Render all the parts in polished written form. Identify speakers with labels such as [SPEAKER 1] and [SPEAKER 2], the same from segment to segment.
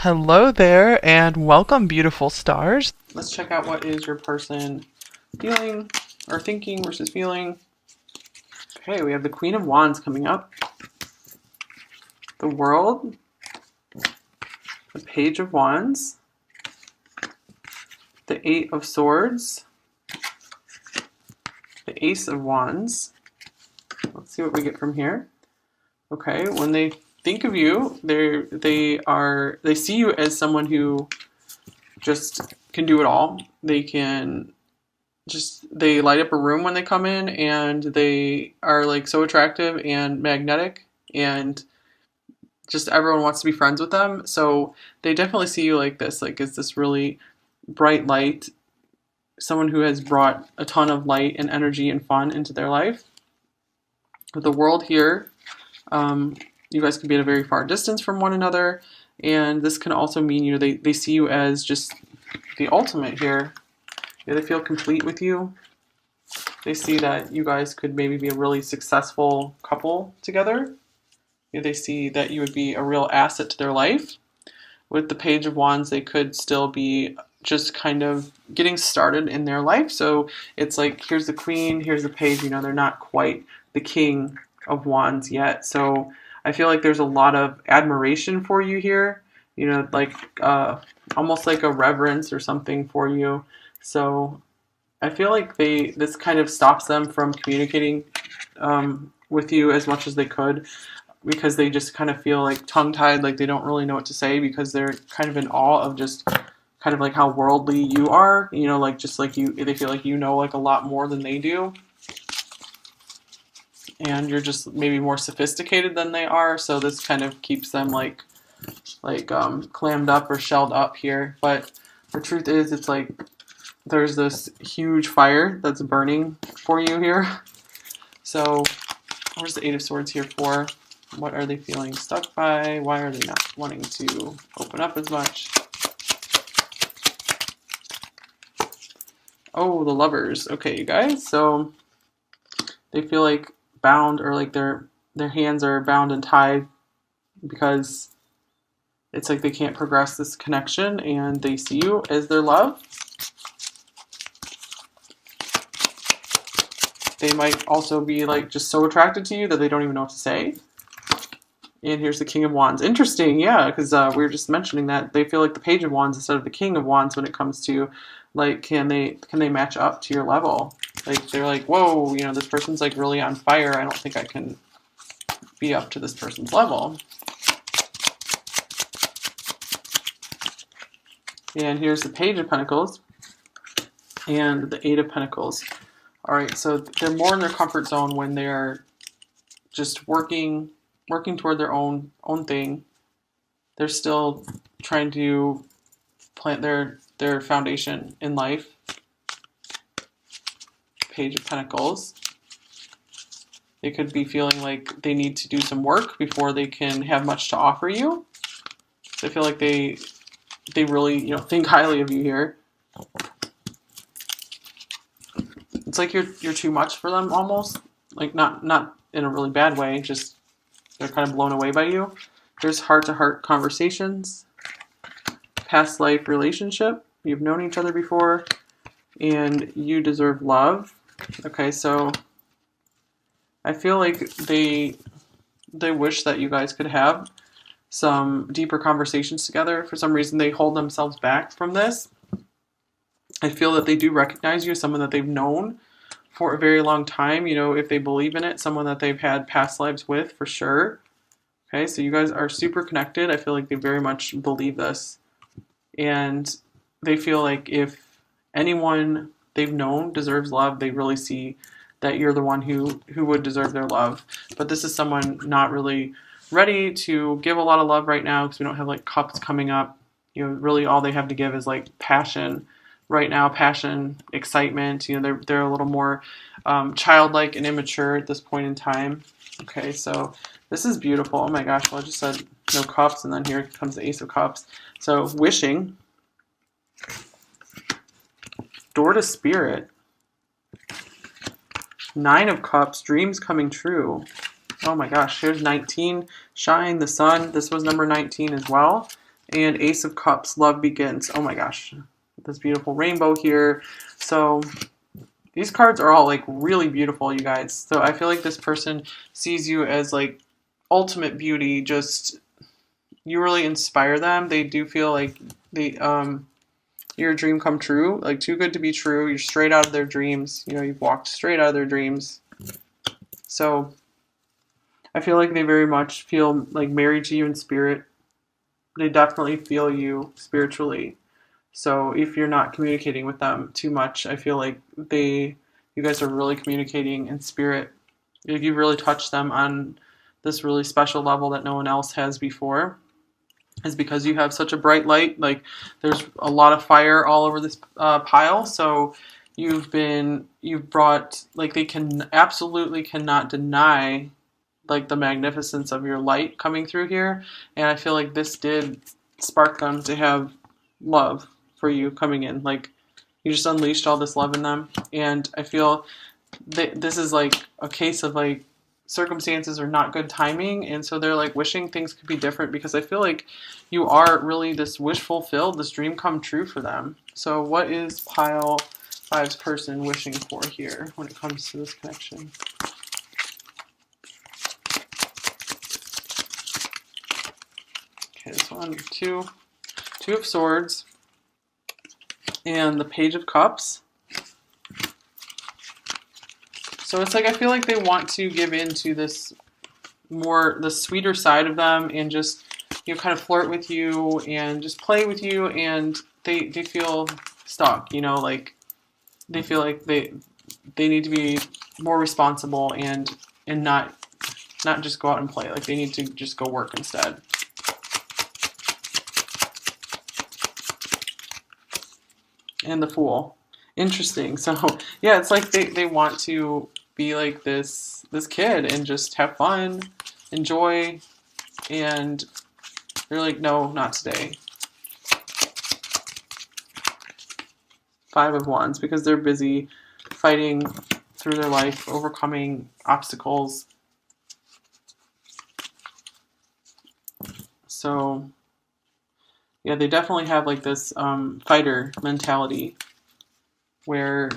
[SPEAKER 1] Hello there, and welcome, beautiful stars. Let's check out what is your person feeling or thinking versus feeling. Okay, we have the Queen of Wands coming up, the World, the Page of Wands, the Eight of Swords, the Ace of Wands. Let's see what we get from here. Okay, when they think of you, they see you as someone who just can do it all. They light up a room when they come in, and they are like so attractive and magnetic, and just everyone wants to be friends with them. So they definitely see you like this, like is this really bright light, someone who has brought a ton of light and energy and fun into their life. With the World here, you guys could be at a very far distance from one another, and this can also mean, they see you as just the ultimate here. They feel complete with you. They see that you guys could maybe be a really successful couple together. They see that you would be a real asset to their life. With the Page of Wands, they could still be just kind of getting started in their life. So it's like, here's the Queen, here's the Page. They're not quite the King of Wands yet. So I feel like there's a lot of admiration for you here. Like almost like a reverence or something for you. So I feel like this kind of stops them from communicating with you as much as they could, because they just kind of feel like tongue-tied, like they don't really know what to say, because they're kind of in awe of just kind of like how worldly you are, like just like they feel like like a lot more than they do, and you're just maybe more sophisticated than they are. So this kind of keeps them like clammed up or shelled up here. But the truth is, it's like there's this huge fire that's burning for you here. So where's the Eight of Swords here for? What are they feeling stuck by? Why are they not wanting to open up as much? Oh, the Lovers. Okay, you guys. So they feel like bound, or like their hands are bound and tied, because it's like they can't progress this connection, and they see you as their love. They might also be like just so attracted to you that they don't even know what to say. And here's the King of Wands. Interesting, yeah, because we were just mentioning that they feel like the Page of Wands instead of the King of Wands when it comes to like, can they match up to your level? Like they're like, whoa, this person's like really on fire. I don't think I can be up to this person's level. And here's the Page of Pentacles and the Eight of Pentacles. All right, so they're more in their comfort zone when they're just working toward their own thing. They're still trying to plant their foundation in life. Page of Pentacles. They could be feeling like they need to do some work before they can have much to offer you. So I feel like they really think highly of you here. It's like you're too much for them almost. Like not in a really bad way, just they're kind of blown away by you. There's heart-to-heart conversations, past life relationship. You've known each other before, and you deserve love. Okay, so I feel like they wish that you guys could have some deeper conversations together. For some reason, they hold themselves back from this. I feel that they do recognize you as someone that they've known for a very long time. If they believe in it, someone that they've had past lives with, for sure. Okay, so you guys are super connected. I feel like they very much believe this. And they feel like if anyone they've known deserves love, they really see that you're the one who would deserve their love. But this is someone not really ready to give a lot of love right now, because we don't have like cups coming up. Really all they have to give is like passion right now, passion, excitement. They're a little more childlike and immature at this point in time. Okay, so this is beautiful. Oh my gosh, well, I just said no cups, and then here comes the Ace of Cups. So wishing, door to Spirit, Nine of Cups, dreams coming true. Oh my gosh, here's 19, shine, the sun. This was number 19 as well. and Ace of Cups, love begins. Oh my gosh, this beautiful rainbow here. So these cards are all like really beautiful, you guys. So I feel like this person sees you as like ultimate beauty. Just you really inspire them. They do feel like you're a dream come true, like too good to be true. You're straight out of their dreams. You know, you've walked straight out of their dreams. So I feel like they very much feel like married to you in spirit. They definitely feel you spiritually. So if you're not communicating with them too much, I feel like you guys are really communicating in spirit. If you really touched them on this really special level that no one else has before, is because you have such a bright light. Like there's a lot of fire all over this pile. So you've brought, like, they can absolutely cannot deny like the magnificence of your light coming through here. And I feel like this did spark them to have love for you coming in. Like you just unleashed all this love in them. And I feel that this is like a case of like circumstances are not good timing, and so they're like wishing things could be different, because I feel like you are really this wish fulfilled, this dream come true for them. So what is pile five's person wishing for here when it comes to this connection? Okay, this one, two of swords, and the Page of Cups. So it's like I feel like they want to give in to this more, the sweeter side of them, and just, you know, kind of flirt with you and just play with you, and they feel stuck, you know, like they feel like they need to be more responsible and not just go out and play. Like they need to just go work instead. And the Fool. Interesting. So yeah, it's like they want to be like this kid and just have fun, enjoy, and they're like, no, not today. Five of Wands, because they're busy fighting through their life, overcoming obstacles. So yeah, they definitely have like this fighter mentality where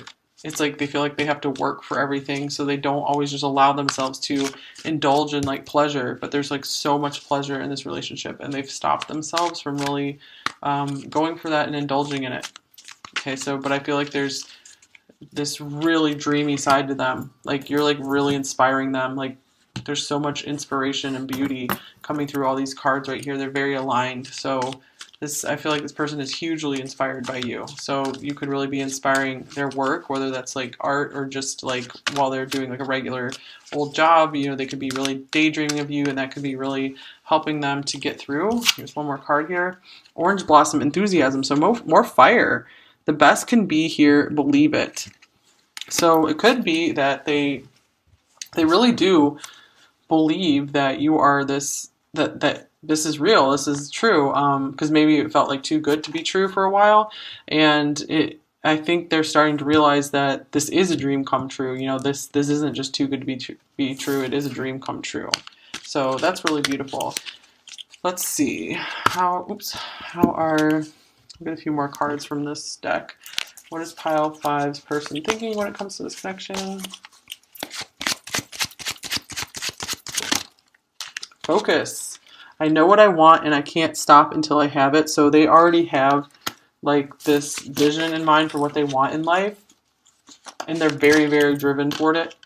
[SPEAKER 1] it's like they feel like they have to work for everything, so they don't always just allow themselves to indulge in like pleasure. But there's like so much pleasure in this relationship, and they've stopped themselves from really going for that and indulging in it. Okay, so but I feel like there's this really dreamy side to them. Like you're like really inspiring them. Like there's so much inspiration and beauty coming through all these cards right here. They're very aligned. So I feel like this person is hugely inspired by you. So you could really be inspiring their work, whether that's like art or just like while they're doing like a regular old job. You know, they could be really daydreaming of you, and that could be really helping them to get through. Here's one more card here. Orange Blossom, Enthusiasm. So more fire. The best can be here, believe it. So it could be that they really do believe that you are this, that this is real, this is true, because maybe it felt like too good to be true for a while, and I think they're starting to realize that this is a dream come true. You know, this isn't just too good to be true. It is a dream come true. So that's really beautiful. Let's see how are, I'll get a few more cards from this deck. What is pile five's person thinking when it comes to this connection? Focus. I know what I want and I can't stop until I have it. So they already have like this vision in mind for what they want in life, and they're very, very driven toward it.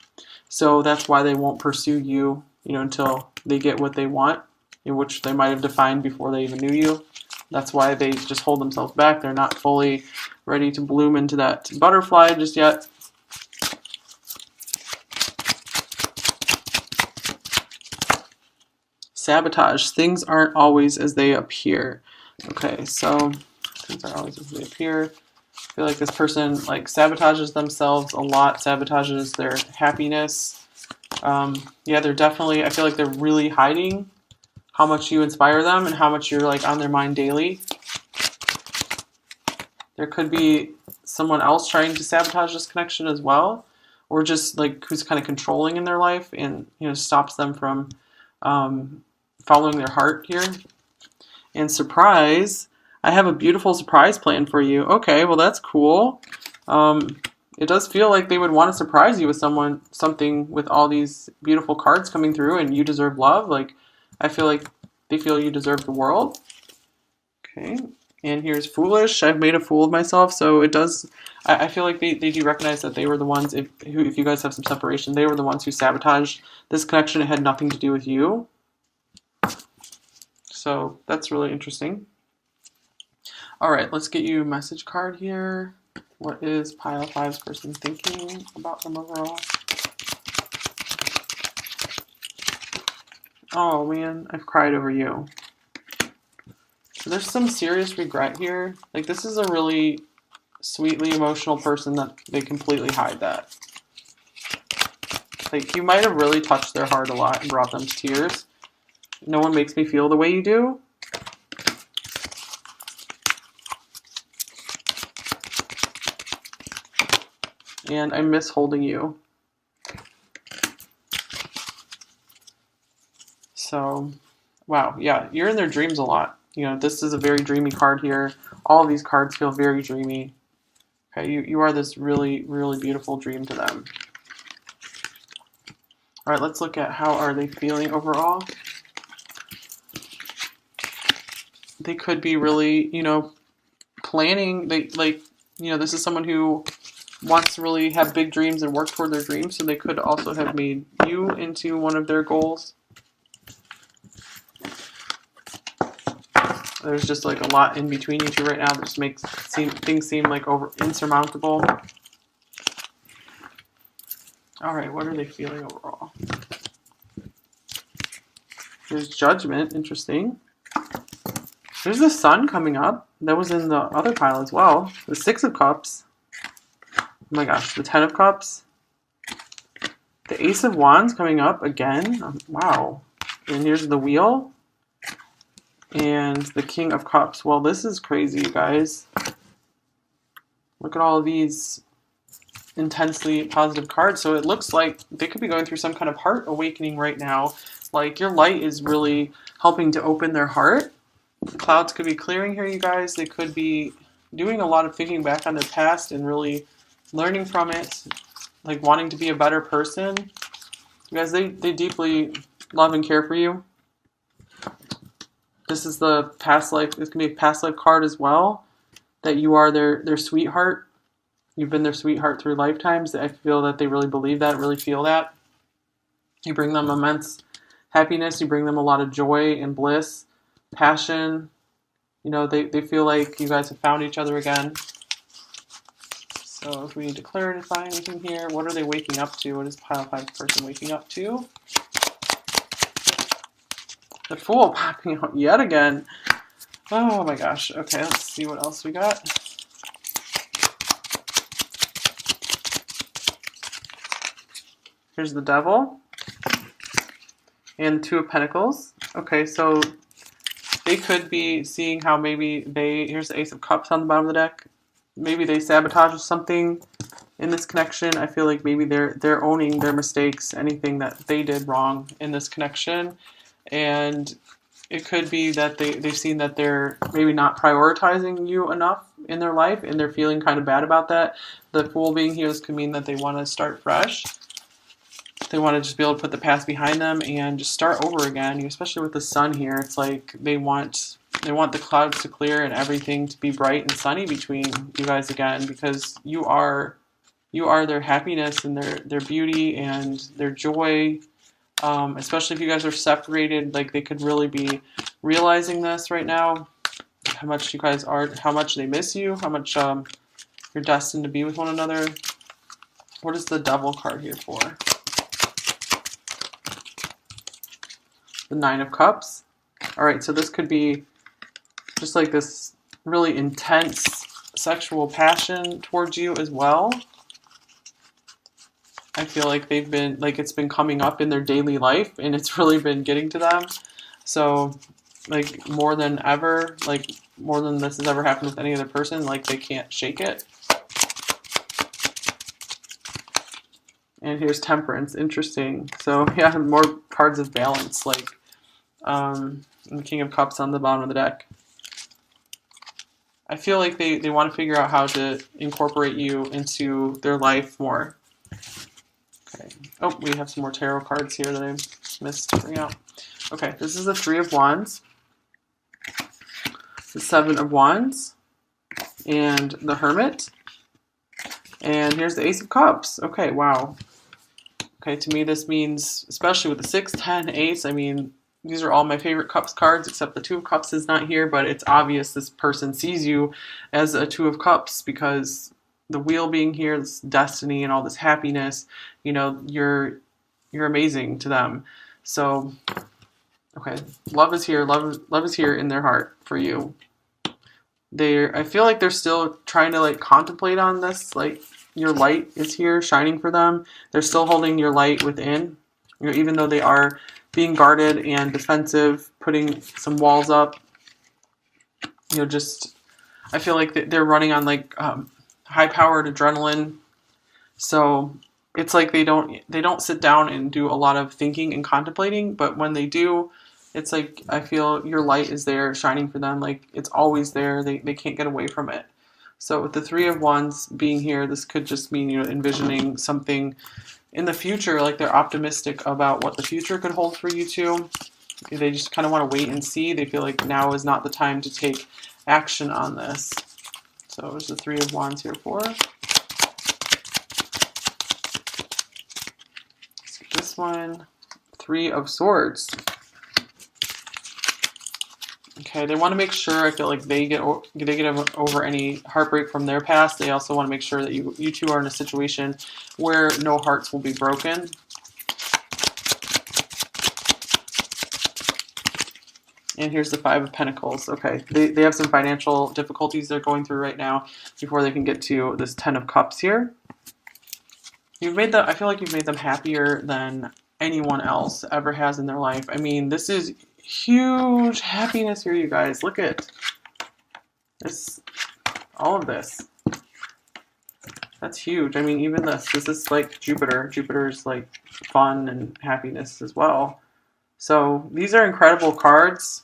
[SPEAKER 1] So that's why they won't pursue you, you know, until they get what they want, in which they might have defined before they even knew you. That's why they just hold themselves back. They're not fully ready to bloom into that butterfly just yet. Sabotage. Things aren't always as they appear. Okay, so things aren't always as they appear. I feel like this person like sabotages themselves a lot, sabotages their happiness. Yeah, they're definitely, I feel like they're really hiding how much you inspire them and how much you're like on their mind daily. There could be someone else trying to sabotage this connection as well, or just like who's kind of controlling in their life and, you know, stops them from following their heart here. And surprise, I have a beautiful surprise plan for you. Okay, well that's cool. It does feel like they would want to surprise you with something with all these beautiful cards coming through, and you deserve love. Like, I feel like they feel you deserve the world. Okay, and here's foolish. I've made a fool of myself, so it does. I feel like they do recognize that they were the ones. If you guys have some separation, they were the ones who sabotaged this connection. It had nothing to do with you. So that's really interesting. All right, let's get you a message card here. What is pile 5's person thinking about them overall? Oh man, I've cried over you. So there's some serious regret here. Like, this is a really sweetly emotional person that they completely hide that. Like, you might have really touched their heart a lot and brought them to tears. No one makes me feel the way you do. And I miss holding you. So, wow, yeah, you're in their dreams a lot. You know, this is a very dreamy card here. All of these cards feel very dreamy. Okay, you are this really, really beautiful dream to them. All right, let's look at how are they feeling overall. They could be really, planning. This is someone who wants to really have big dreams and work toward their dreams. So they could also have made you into one of their goals. There's just like a lot in between you two right now that just makes things seem like insurmountable. All right, what are they feeling overall? There's Judgment, interesting. There's the Sun coming up. That was in the other pile as well. The 6 of Cups. Oh my gosh, the 10 of Cups. The Ace of Wands coming up again. Wow. And here's the Wheel. And the King of Cups. Well, this is crazy, you guys. Look at all of these intensely positive cards. So it looks like they could be going through some kind of heart awakening right now. Like, your light is really helping to open their heart. The clouds could be clearing here, you guys. They could be doing a lot of thinking back on their past and really learning from it, like wanting to be a better person. You guys, they deeply love and care for you. This is the past life. This can be a past life card as well, that you are their sweetheart. You've been their sweetheart through lifetimes. I feel that they really believe that, really feel that. You bring them immense happiness. You bring them a lot of joy and bliss, passion. You know, they feel like you guys have found each other again. So if we need to clarify anything here, what are they waking up to? What is pile 5 person waking up to? The Fool popping out yet again. Oh my gosh. Okay, let's see what else we got. Here's the Devil. And 2 of Pentacles. Okay, so they could be seeing how maybe here's the Ace of Cups on the bottom of the deck. Maybe they sabotage something in this connection. I feel like maybe they're owning their mistakes, anything that they did wrong in this connection. And it could be that they've seen that they're maybe not prioritizing you enough in their life, and they're feeling kind of bad about that. The Fool being here could mean that they want to start fresh. They want to just be able to put the past behind them and just start over again. Especially with the Sun here, it's like they want the clouds to clear and everything to be bright and sunny between you guys again, because you are their happiness and their beauty and their joy. Especially if you guys are separated, like, they could really be realizing this right now, how much you guys are, how much they miss you, how much you're destined to be with one another. What is the Devil card here for? The 9 of Cups. All right, so this could be just like this really intense sexual passion towards you as well. I feel like they've been, like, it's been coming up in their daily life and it's really been getting to them. So, like, more than ever, like, more than this has ever happened with any other person, like, they can't shake it. And here's Temperance. Interesting. So, yeah, more cards of balance. Like, And the King of Cups on the bottom of the deck. I feel like they want to figure out how to incorporate you into their life more. Okay. Oh, we have some more tarot cards here that I missed to bring out. Okay, this is the Three of Wands, the Seven of Wands, and the Hermit. And here's the Ace of Cups. Okay, wow. Okay, to me this means, especially with the 6, 10, Ace, I mean, these are all my favorite Cups cards, except the Two of Cups is not here, but it's obvious this person sees you as a Two of Cups because the Wheel being here, this destiny and all this happiness, you know, you're amazing to them. So, okay, love is here. Love is here in their heart for you. I feel like they're still trying to like contemplate on this, like your light is here shining for them. They're still holding your light within, you know, even though they are being guarded and defensive, putting some walls up, you know, just, I feel like they're running on like high-powered adrenaline. So it's like they don't sit down and do a lot of thinking and contemplating, but when they do, it's like I feel your light is there shining for them. Like it's always there. They can't get away from it. So with the Three of Wands being here, this could just mean, you know, envisioning something in the future. Like they're optimistic about what the future could hold for you two. They just kind of want to wait and see. They feel like now is not the time to take action on this. So there's the Three of Wands here for. This one, Three of Swords. Okay, they want to make sure, I feel like they get over any heartbreak from their past. They also want to make sure that you two are in a situation where no hearts will be broken. And here's the Five of Pentacles. Okay, they have some financial difficulties they're going through right now before they can get to this Ten of Cups here. I feel like you've made them happier than anyone else ever has in their life. I mean, this is huge happiness here, you guys. Look at this, all of this. That's huge. I mean, even this is like Jupiter. Jupiter's like fun and happiness as well. So these are incredible cards.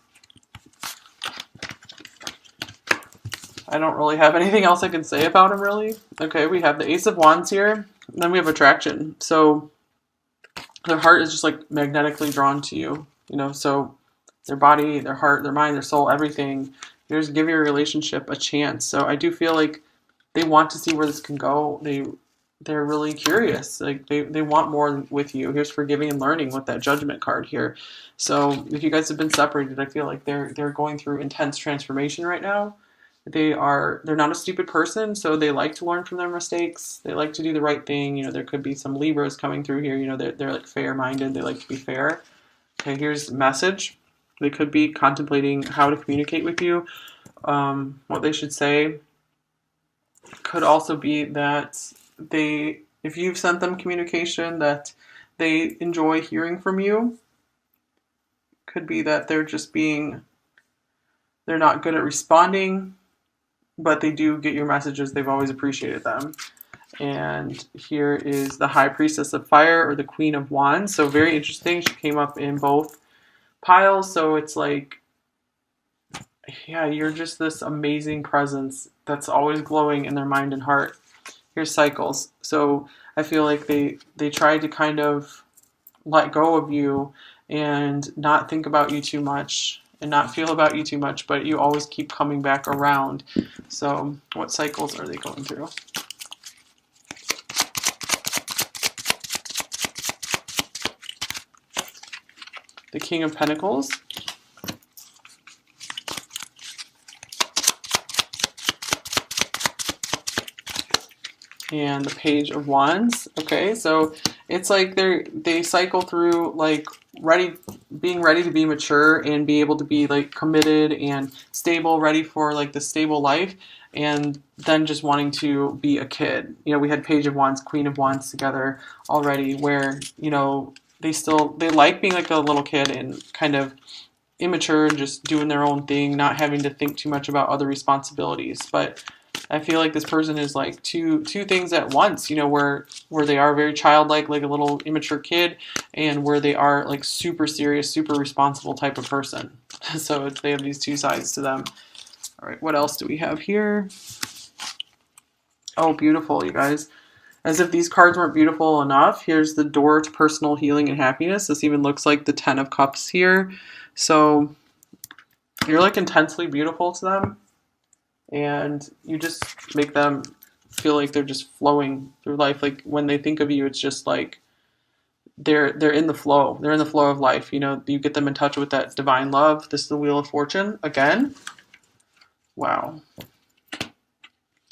[SPEAKER 1] I don't really have anything else I can say about them, really. Okay, we have the Ace of Wands here, and then we have attraction. So their heart is just like magnetically drawn to you, you know, so their body, their heart, their mind, their soul, everything. You just give your relationship a chance. So I do feel like they want to see where this can go. They're really curious. Like they want more with you. Here's forgiving and learning with that Judgment card here. So if you guys have been separated, I feel like they're going through intense transformation right now. They're not a stupid person, so they like to learn from their mistakes. They like to do the right thing. You know, there could be some Libras coming through here. You know, they're like fair-minded. They like to be fair. Okay, here's the message. They could be contemplating how to communicate with you. What they should say could also be that if you've sent them communication, that they enjoy hearing from you. Could be that they're not good at responding, but they do get your messages. They've always appreciated them. And here is the High Priestess of Fire, or the Queen of Wands. So very interesting. She came up in both piles. So it's like, yeah, you're just this amazing presence that's always glowing in their mind and heart. Here's Cycles. So I feel like they try to kind of let go of you and not think about you too much and not feel about you too much, but you always keep coming back around. So what cycles are they going through? The King of Pentacles. And the Page of Wands. Okay, so it's like they cycle through like being ready to be mature and be able to be like committed and stable, ready for like the stable life, and then just wanting to be a kid. You know, we had Page of Wands, Queen of Wands together already, where, you know, they like being like a little kid and kind of immature and just doing their own thing, not having to think too much about other responsibilities. But I feel like this person is like two things at once, you know, where they are very childlike, like a little immature kid, and where they are like super serious, super responsible type of person. So they have these two sides to them. All right, what else do we have here? Oh, beautiful, you guys. As if these cards weren't beautiful enough, here's the door to personal healing and happiness. This even looks like the 10 of Cups here. So you're like intensely beautiful to them, and you just make them feel like they're just flowing through life. Like when they think of you, it's just like they're in the flow. They're in the flow of life. You know, you get them in touch with that divine love. This is the Wheel of Fortune again. Wow.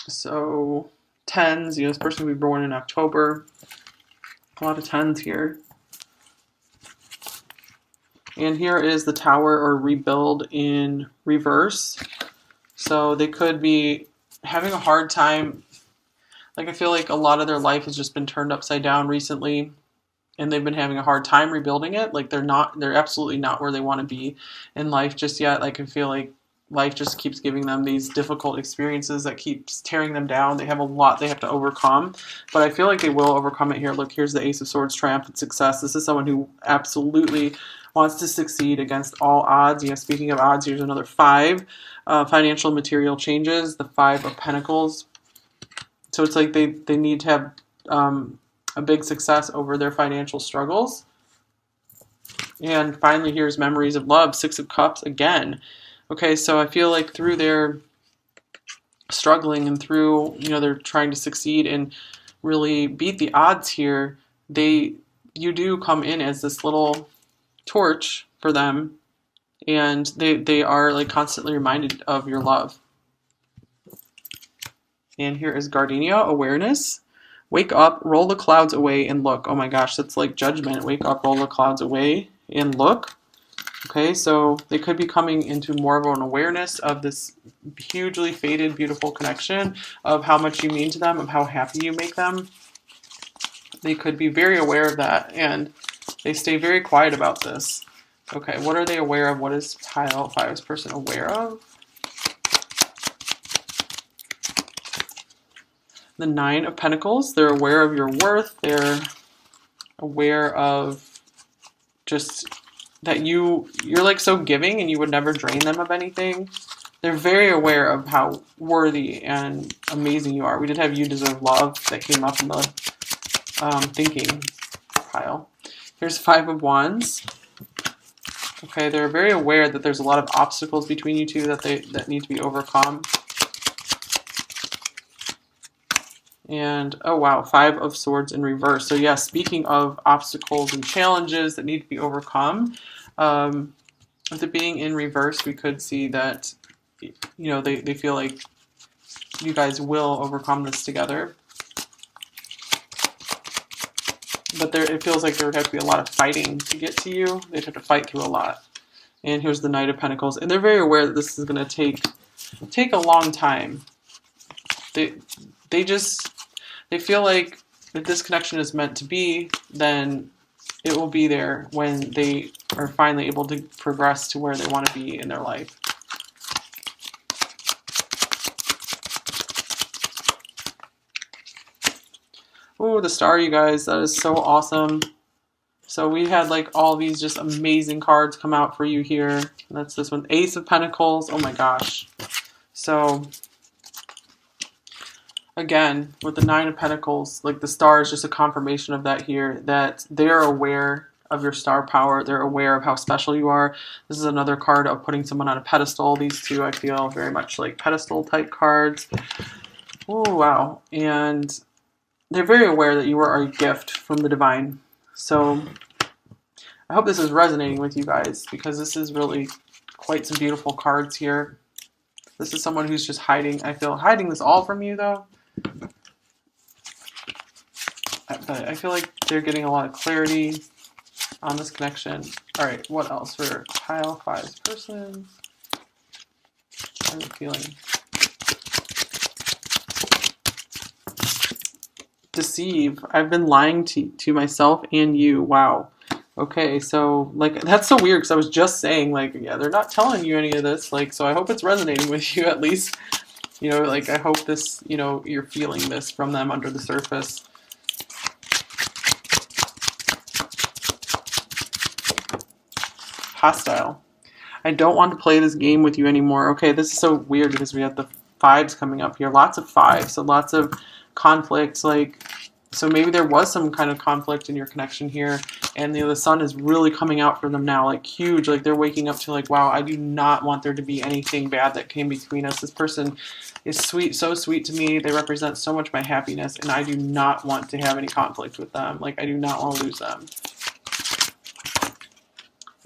[SPEAKER 1] So tens, you know, this person will be born in October. A lot of tens here. And here is the Tower, or rebuild, in reverse. So they could be having a hard time. Like, I feel like a lot of their life has just been turned upside down recently, and they've been having a hard time rebuilding it. Like, they're absolutely not where they want to be in life just yet. Like, I feel like life just keeps giving them these difficult experiences that keeps tearing them down. They have a lot they have to overcome, but I feel like they will overcome it here. Look, here's the Ace of Swords, triumphant success. This is someone who absolutely wants to succeed against all odds. Yeah, speaking of odds, here's another 5. Financial material changes, the 5 of Pentacles. So it's like they need to have a big success over their financial struggles. And finally, here's memories of love, 6 of Cups again. Okay, so I feel like through their struggling and through, you know, they're trying to succeed and really beat the odds here, you do come in as this little torch for them, and they are like constantly reminded of your love. And here is Gardenia, awareness. Wake up, roll the clouds away, and look. Oh my gosh, that's like judgment. Wake up, roll the clouds away, and look. Okay, so they could be coming into more of an awareness of this hugely faded, beautiful connection, of how much you mean to them, of how happy you make them. They could be very aware of that, and they stay very quiet about this. Okay, what are they aware of? What is pile 5's person aware of? The 9 of Pentacles. They're aware of your worth. They're aware of just that you're like so giving, and you would never drain them of anything. They're very aware of how worthy and amazing you are. We did have You Deserve Love that came up in the thinking pile. Here's 5 of Wands. Okay, they're very aware that there's a lot of obstacles between you two that need to be overcome. And, oh wow, 5 of Swords in reverse. So yeah, speaking of obstacles and challenges that need to be overcome, with it being in reverse, we could see that, you know, they feel like you guys will overcome this together. But it feels like there would have to be a lot of fighting to get to you. They'd have to fight through a lot. And here's the Knight of Pentacles. And they're very aware that this is going to take a long time. They feel like if this connection is meant to be, then it will be there when they are finally able to progress to where they want to be in their life. Oh, the Star, you guys. That is so awesome. So we had like all these just amazing cards come out for you here. And that's this one. Ace of Pentacles. Oh my gosh. So again, with the 9 of Pentacles, like the Star is just a confirmation of that here, that they're aware of your star power. They're aware of how special you are. This is another card of putting someone on a pedestal. These two, I feel, very much like pedestal type cards. Oh, wow. And they're very aware that you are a gift from the divine. So I hope this is resonating with you guys, because this is really quite some beautiful cards here. This is someone who's just hiding, I feel, hiding this all from you, though. But I feel like they're getting a lot of clarity on this connection. All right, what else for pile 5's person? How are you feeling? Deceive. I've been lying to myself and you. Wow. Okay, so like that's so weird, because I was just saying, like, yeah, they're not telling you any of this. Like, so I hope it's resonating with you at least. You know, like, I hope this, you know, you're feeling this from them under the surface. Hostile. I don't want to play this game with you anymore. Okay, this is so weird because we have the fives coming up here. Lots of fives, so lots of conflicts. Like, so maybe there was some kind of conflict in your connection here, and the sun is really coming out for them now, like huge. Like they're waking up to like, wow, I do not want there to be anything bad that came between us. This person is sweet, so sweet to me. They represent so much my happiness, and I do not want to have any conflict with them. Like I do not want to lose them.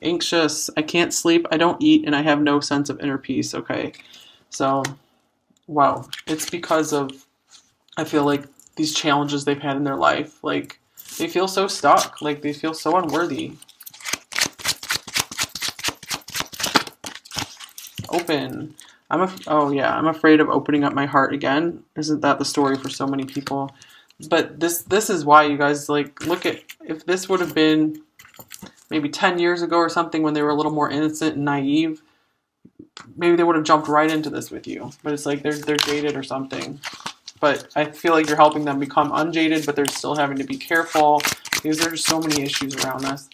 [SPEAKER 1] Anxious, I can't sleep, I don't eat, and I have no sense of inner peace. Okay, so wow, it's because of, I feel like, these challenges they've had in their life. Like they feel so stuck, like they feel so unworthy. Open. Oh yeah, I'm afraid of opening up my heart again. Isn't that the story for so many people? But this is why, you guys, like, look at, if this would have been maybe 10 years ago or something, when they were a little more innocent and naive, maybe they would have jumped right into this with you. But it's like they're jaded or something. But I feel like you're helping them become unjaded, but they're still having to be careful because there's just so many issues around this.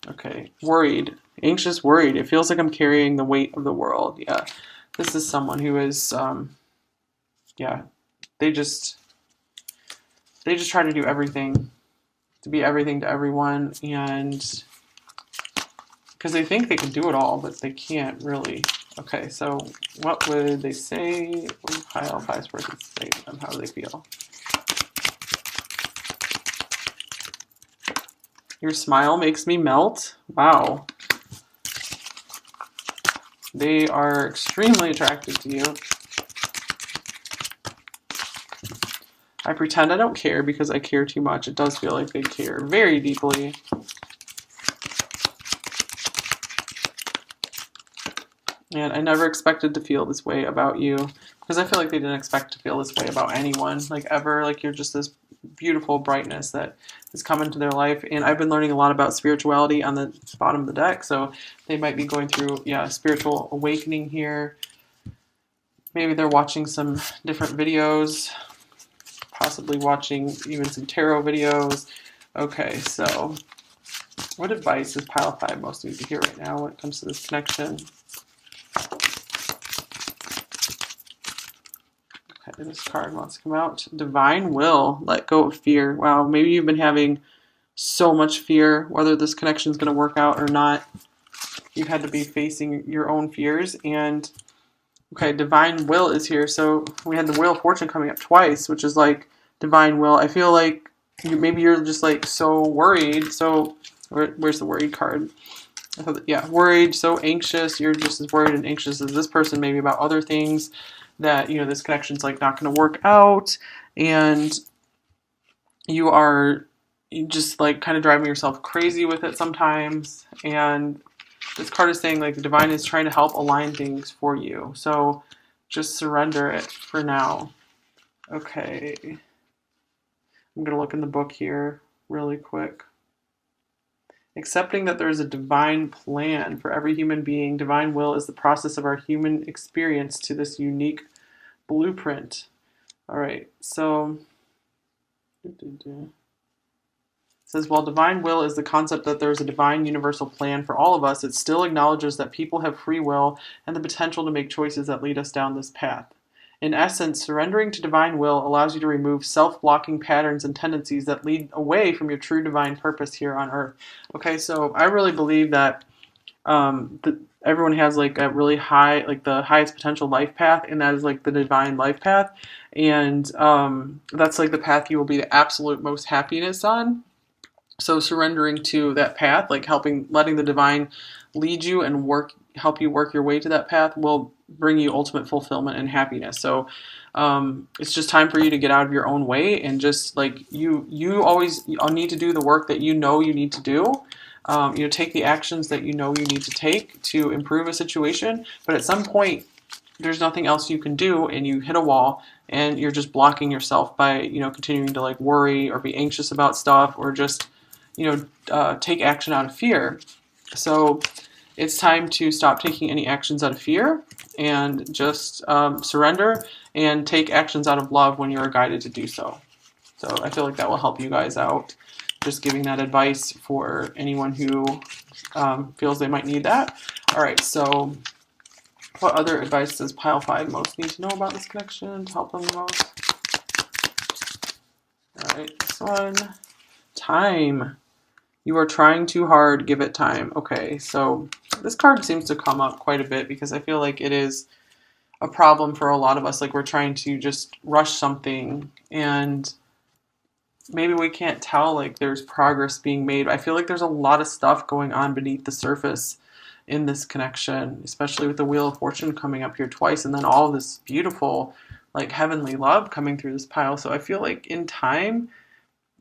[SPEAKER 1] Okay, worried, anxious, worried. It feels like I'm carrying the weight of the world. Yeah, this is someone who is, yeah, they just try to do everything, to be everything to everyone, and because they think they can do it all, but they can't really. Okay, so what would they say? How five persons say to them? How do they feel? Your smile makes me melt. Wow. They are extremely attracted to you. I pretend I don't care because I care too much. It does feel like they care very deeply. And I never expected to feel this way about you, because I feel like they didn't expect to feel this way about anyone, like ever. Like you're just this beautiful brightness that has come into their life. And I've been learning a lot about spirituality on the bottom of the deck, so they might be going through, yeah, spiritual awakening here. Maybe they're watching some different videos, possibly watching even some tarot videos. Okay, so what advice does pile 5 most need to hear right now when it comes to this connection? Okay, this card wants to come out. Divine will. Let go of fear. Wow, maybe you've been having so much fear, whether this connection is going to work out or not. You've had to be facing your own fears. And, okay, divine will is here. So we had the Wheel of Fortune coming up twice, which is like divine will. I feel like maybe you're just like so worried. So where's the worried card? Yeah, worried, so anxious. You're just as worried and anxious as this person, maybe about other things, that, you know, this connection's like not going to work out, and you are just like kind of driving yourself crazy with it sometimes. And this card is saying like the divine is trying to help align things for you, so just surrender it for now. Okay, I'm going to look in the book here really quick. Accepting that there is a divine plan for every human being. Divine will is the process of our human experience to this unique blueprint. All right, so it says, while divine will is the concept that there is a divine universal plan for all of us, it still acknowledges that people have free will and the potential to make choices that lead us down this path. In essence, surrendering to divine will allows you to remove self-blocking patterns and tendencies that lead away from your true divine purpose here on Earth. Okay, so I really believe that everyone has like a really high, like the highest potential life path, and that is like the divine life path. And that's like the path you will be the absolute most happiness on. So surrendering to that path, like letting the divine lead you and help you work your way to that path, will bring you ultimate fulfillment and happiness. So it's just time for you to get out of your own way, and just like you always need to do the work that you know you need to do. Take the actions that you know you need to take to improve a situation. But at some point, there's nothing else you can do, and you hit a wall, and you're just blocking yourself by continuing to like worry or be anxious about stuff, or just take action out of fear. So it's time to stop taking any actions out of fear and just surrender and take actions out of love when you're guided to do so. So I feel like that will help you guys out. Just giving that advice for anyone who feels they might need that. All right, so what other advice does pile 5 most need to know about this connection to help them the most? All right, this one. Time. You are trying too hard. Give it time. Okay, so this card seems to come up quite a bit because I feel like it is a problem for a lot of us. Like we're trying to just rush something and maybe we can't tell like there's progress being made. I feel like there's a lot of stuff going on beneath the surface in this connection, especially with the Wheel of Fortune coming up here twice and then all this beautiful like heavenly love coming through this pile. So I feel like in time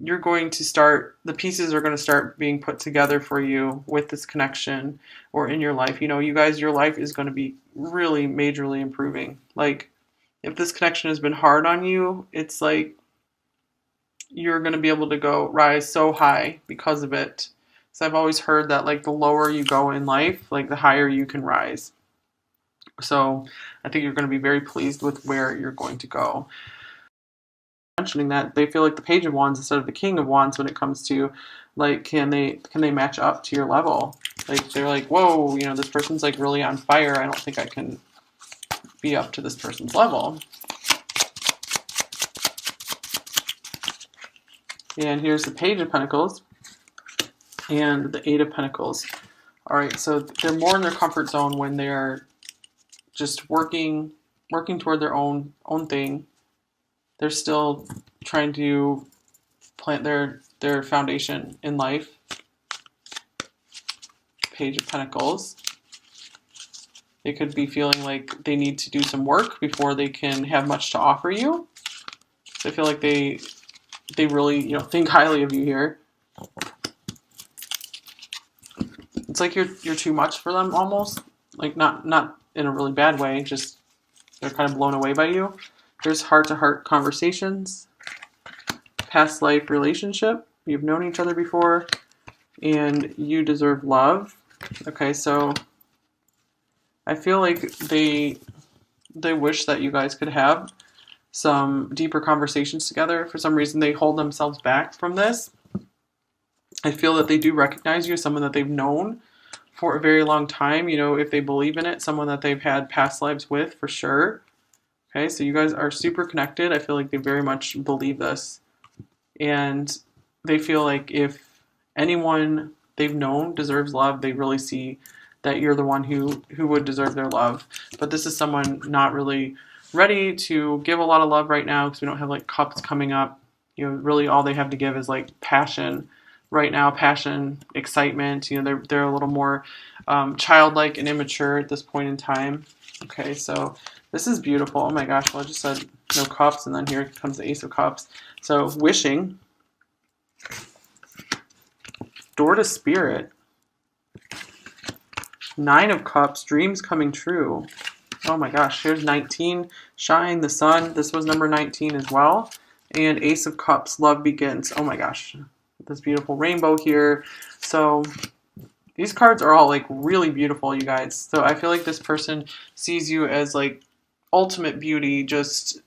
[SPEAKER 1] you're going to start, the pieces are going to start being put together for you with this connection or in your life. You know, you guys, your life is going to be really majorly improving. Like if this connection has been hard on you, it's like you're going to be able to go rise so high because of it. So I've always heard that like the lower you go in life, like the higher you can rise. So I think you're going to be very pleased with where you're going to go. Mentioning that they feel like the Page of Wands instead of the King of Wands when it comes to like can they match up to your level? Like they're like, whoa, you know, this person's like really on fire. I don't think I can be up to this person's level. And here's the Page of Pentacles and the Eight of Pentacles. All right, so they're more in their comfort zone when they're just working toward their own thing. They're still trying to plant their foundation in life. Page of Pentacles. They could be feeling like they need to do some work before they can have much to offer you. So I feel like they really, you know, think highly of you here. It's like you're too much for them almost. Like not in a really bad way, just they're kind of blown away by you. There's heart-to-heart conversations. Past life relationship. You've known each other before and you deserve love. Okay, so I feel like they wish that you guys could have some deeper conversations together. For some reason, they hold themselves back from this. I feel that they do recognize you as someone that they've known for a very long time. You know, if they believe in it, someone that they've had past lives with for sure. Okay, so you guys are super connected. I feel like they very much believe this. And they feel like if anyone they've known deserves love, they really see that you're the one who would deserve their love. But this is someone not really ready to give a lot of love right now because we don't have like cups coming up. You know, really all they have to give is like passion right now, passion, excitement. You know, they're a little more childlike and immature at this point in time. Okay, so this is beautiful. Oh my gosh, well I just said no cups and then here comes the Ace of Cups. So wishing, door to spirit, Nine of Cups, dreams coming true. Oh my gosh, here's 19, shine, the sun. This was number 19 as well. And Ace of Cups, love begins. Oh my gosh, this beautiful rainbow here. So these cards are all like really beautiful, you guys. So I feel like this person sees you as like ultimate beauty. Just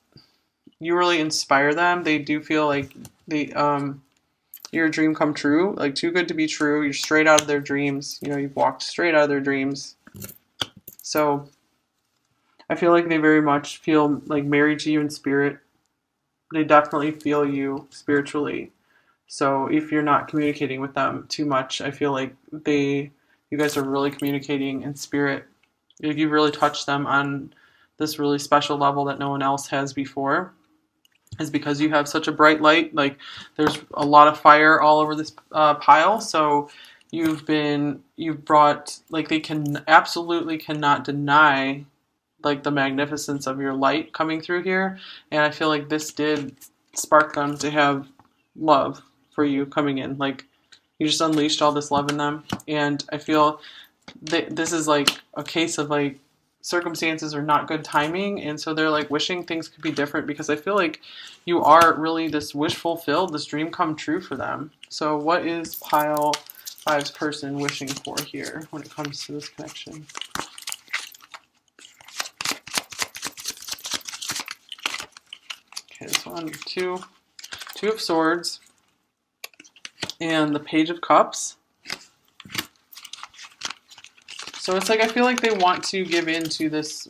[SPEAKER 1] you really inspire them. They do feel like you're a dream come true, like too good to be true. You're straight out of their dreams. You know, you've walked straight out of their dreams. So I feel like they very much feel like married to you in spirit. They definitely feel you spiritually. So if you're not communicating with them too much, I feel like you guys are really communicating in spirit. You've really touched them on this really special level that no one else has before. Is because you have such a bright light. Like there's a lot of fire all over this pile. So you've brought, like they can absolutely cannot deny like the magnificence of your light coming through here. And I feel like this did spark them to have love for you coming in. Like you just unleashed all this love in them. And I feel that this is like a case of like circumstances are not good timing. And so they're like wishing things could be different because I feel like you are really this wish fulfilled, this dream come true for them. So what is pile 5's person wishing for here when it comes to this connection? Okay, this one, two of Swords, and the Page of Cups, So it's like I feel like they want to give in to this